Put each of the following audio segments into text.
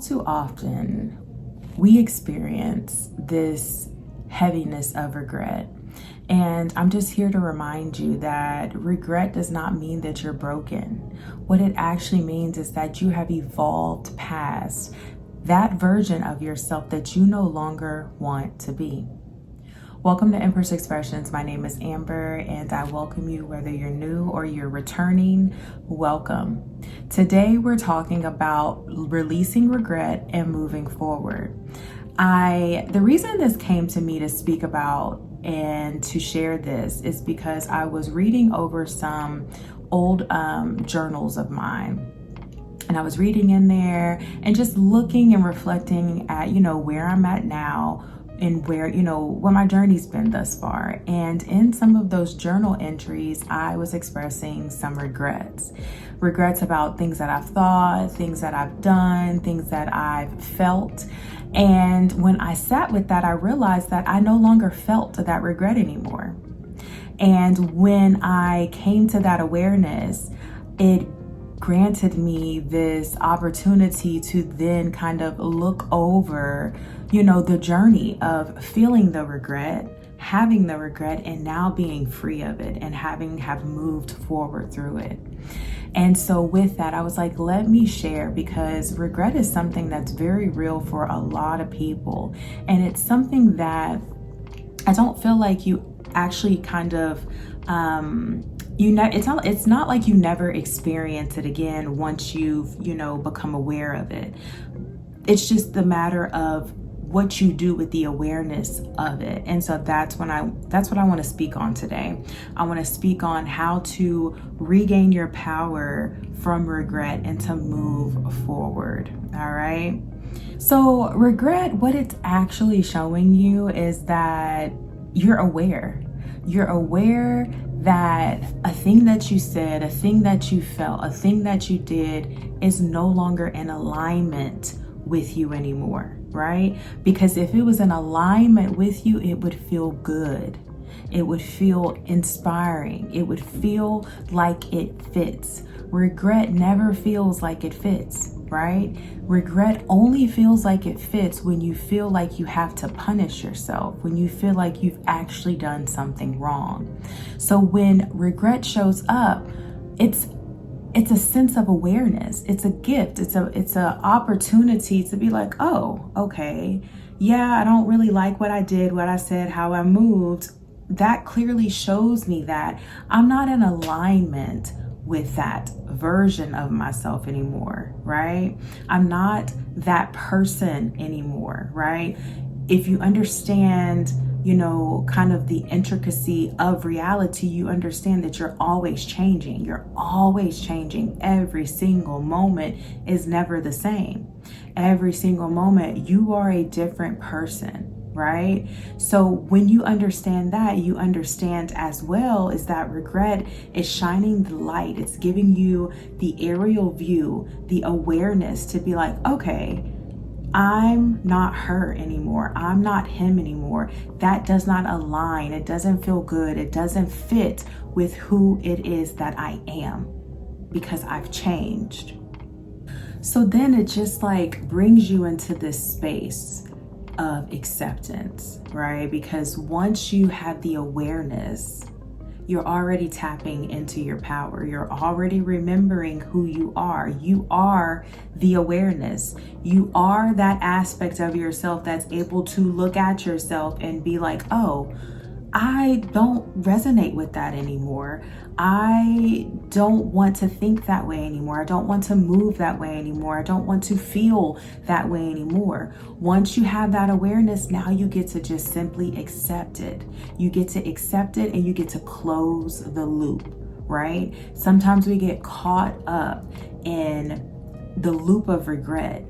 too often we experience this heaviness of regret. And I'm just here to remind you that regret does not mean that you're broken. What it actually means is that you have evolved past that version of yourself that you no longer want to be. Welcome to Empress Expressions. My name is Amber, and I welcome you whether you're new or you're returning. Welcome. Today we're talking about releasing regret and moving forward. The reason this came to me to speak about and to share this is because I was reading over some old journals of mine. And I was reading in there and just looking and reflecting at, where I'm at now and where, what my journey's been thus far. And in some of those journal entries, I was expressing some regrets about things that I've thought, things that I've done, things that I've felt. And when I sat with that, I realized that I no longer felt that regret anymore. And when I came to that awareness, it granted me this opportunity to then kind of look over, the journey of feeling the regret, having the regret, and now being free of it and have moved forward through it. And so with that, I was like, let me share, because regret is something that's very real for a lot of people. And it's something that I don't feel like you actually kind of, it's not like you never experience it again once you've, become aware of it. It's just the matter of what you do with the awareness of it. And so that's what I want to speak on today. I want to speak on how to regain your power from regret and to move forward. All right. So regret, what it's actually showing you is that you're aware. You're aware that a thing that you said, a thing that you felt, a thing that you did is no longer in alignment with you anymore, right? Because if it was in alignment with you, it would feel good. It would feel inspiring. It would feel like it fits. Regret never feels like it fits, right? Regret only feels like it fits when you feel like you have to punish yourself, when you feel like you've actually done something wrong. So when regret shows up, it's a sense of awareness. It's a gift. It's a opportunity to be like, oh, okay. Yeah, I don't really like what I did, what I said, how I moved. That clearly shows me that I'm not in alignment with that version of myself anymore, right? I'm not that person anymore, right? If you understand, kind of the intricacy of reality, you understand that you're always changing. You're always changing. Every single moment is never the same. Every single moment, you are a different person, right? So when you understand that, you understand as well is that regret is shining the light. It's giving you the aerial view, the awareness to be like, okay, I'm not her anymore. I'm not him anymore. That does not align. It doesn't feel good. It doesn't fit with who it is that I am, because I've changed. So then it just brings you into this space of acceptance, right? Because once you have the awareness, you're already tapping into your power. You're already remembering who you are. You are the awareness. You are that aspect of yourself that's able to look at yourself and be like, oh, I don't resonate with that anymore. I don't want to think that way anymore. I don't want to move that way anymore. I don't want to feel that way anymore. Once you have that awareness, now you get to just simply accept it. You get to accept it and you get to close the loop, right? Sometimes we get caught up in the loop of regret.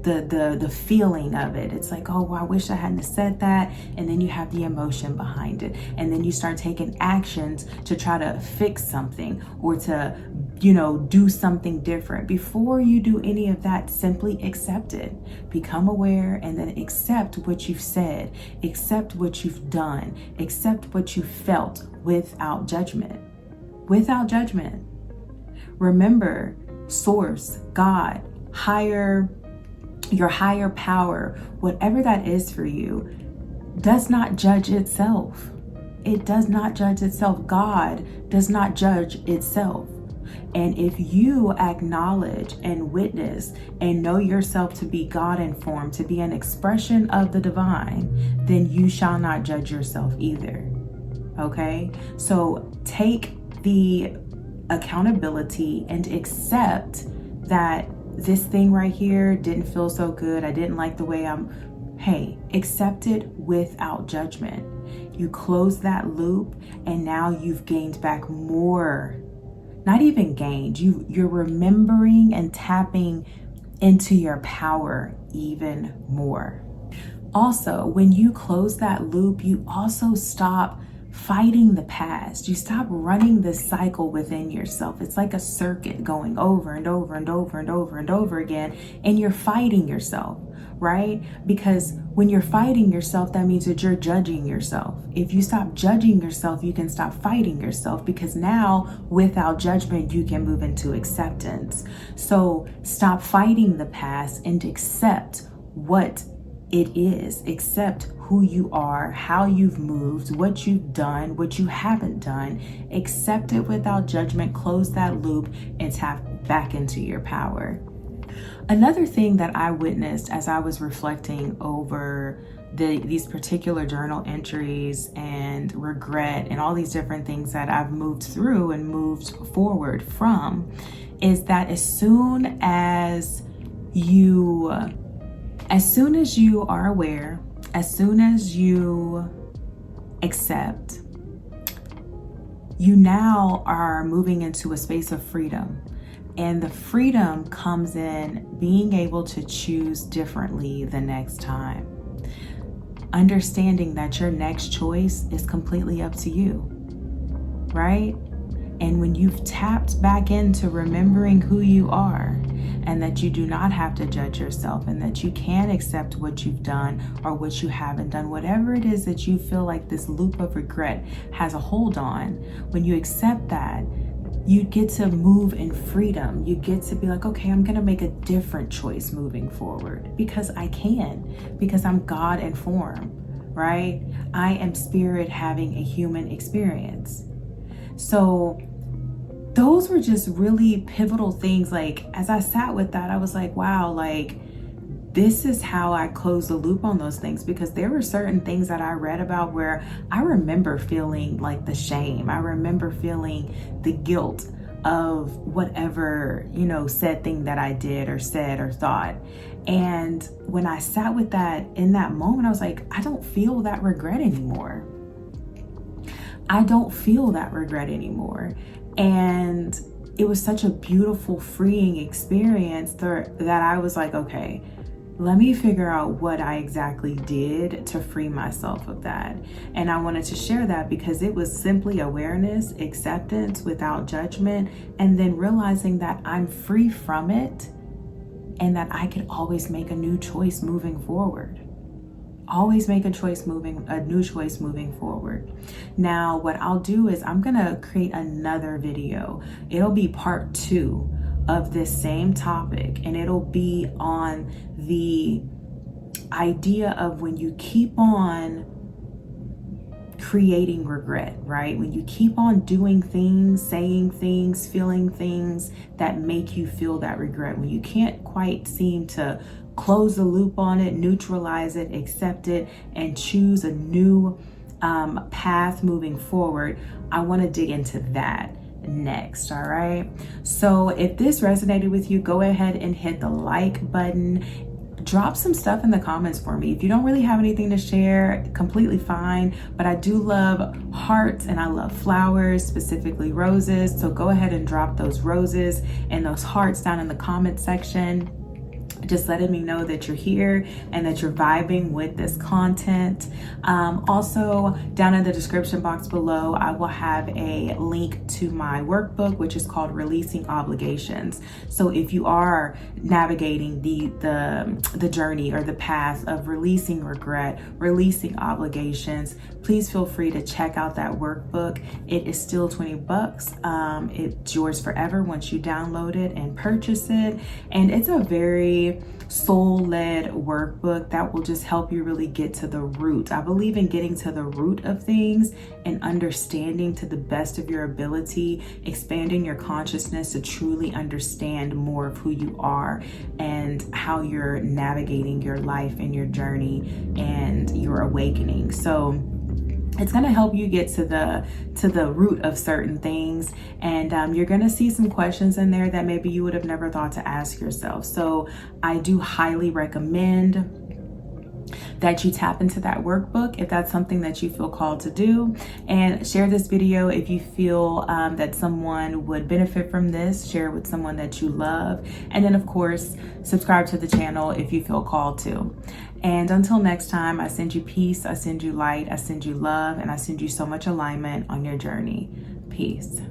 The feeling of it. It's like, oh, well, I wish I hadn't said that. And then you have the emotion behind it. And then you start taking actions to try to fix something or to, do something different. Before you do any of that, simply accept it. Become aware and then accept what you've said. Accept what you've done. Accept what you felt without judgment. Without judgment. Remember, source, God, higher your higher power, whatever that is for you, does not judge itself. It does not judge itself. God does not judge itself. And if you acknowledge and witness and know yourself to be God informed, to be an expression of the divine, then you shall not judge yourself either. Okay? So take the accountability and accept that this thing right here didn't feel so good. I didn't like the way hey, accept it without judgment. You close that loop and now you've gained back more. Not even gained. You're remembering and tapping into your power even more. Also, when you close that loop, you also stop fighting the past. You stop running this cycle within yourself. It's like a circuit going over and over and over and over and over again, and you're fighting yourself, right? Because when you're fighting yourself, that means that you're judging yourself. If you stop judging yourself, you can stop fighting yourself, because now without judgment, you can move into acceptance. So stop fighting the past and accept what it is. Accept who you are, how you've moved, what you've done, what you haven't done. Accept it without judgment, close that loop, and tap back into your power. Another thing that I witnessed as I was reflecting over these particular journal entries and regret and all these different things that I've moved through and moved forward from is that as soon as you are aware, as soon as you accept, you now are moving into a space of freedom. And the freedom comes in being able to choose differently the next time. Understanding that your next choice is completely up to you, right? And when you've tapped back into remembering who you are, and that you do not have to judge yourself, and that you can accept what you've done or what you haven't done, whatever it is that you feel like this loop of regret has a hold on, when you accept that, you get to move in freedom. You get to be like, okay, I'm going to make a different choice moving forward because I can, because I'm God informed, right? I am spirit having a human experience. So those were just really pivotal things. Like, as I sat with that, I was like, wow, like, this is how I close the loop on those things, because there were certain things that I read about where I remember feeling like the shame. I remember feeling the guilt of whatever, said thing that I did or said or thought. And when I sat with that in that moment, I was like, I don't feel that regret anymore. I don't feel that regret anymore. And it was such a beautiful, freeing experience that I was like, okay, let me figure out what I exactly did to free myself of that. And I wanted to share that because it was simply awareness, acceptance without judgment, and then realizing that I'm free from it and that I could always make a new choice moving forward. Always make a new choice moving forward. Now, what I'll do is I'm gonna create another video. It'll be part 2 of this same topic, and it'll be on the idea of when you keep on creating regret, right? When you keep on doing things, saying things, feeling things that make you feel that regret, when you can't quite seem to close the loop on it, neutralize it, accept it, and choose a new path moving forward, I want to dig into that next. All right. So if this resonated with you, go ahead and hit the like button. Drop some stuff in the comments for me. If you don't really have anything to share, completely fine. But I do love hearts and I love flowers, specifically roses. So go ahead and drop those roses and those hearts down in the comment section, just letting me know that you're here and that you're vibing with this content. Also, down in the description box below, I will have a link to my workbook, which is called Releasing Obligations. So if you are navigating the journey or the path of releasing regret, releasing obligations, please feel free to check out that workbook. It is still $20. It's yours forever once you download it and purchase it. And it's a very a soul-led workbook that will just help you really get to the root. I believe in getting to the root of things and understanding to the best of your ability, expanding your consciousness to truly understand more of who you are and how you're navigating your life and your journey and your awakening. So it's going to help you get to the root of certain things, and you're going to see some questions in there that maybe you would have never thought to ask yourself. So I do highly recommend that you tap into that workbook if that's something that you feel called to do, and share this video if you feel that someone would benefit from this. Share it with someone that you love, and then of course subscribe to the channel if you feel called to. And until next time, I send you peace, I send you light, I send you love, and I send you so much alignment on your journey. Peace.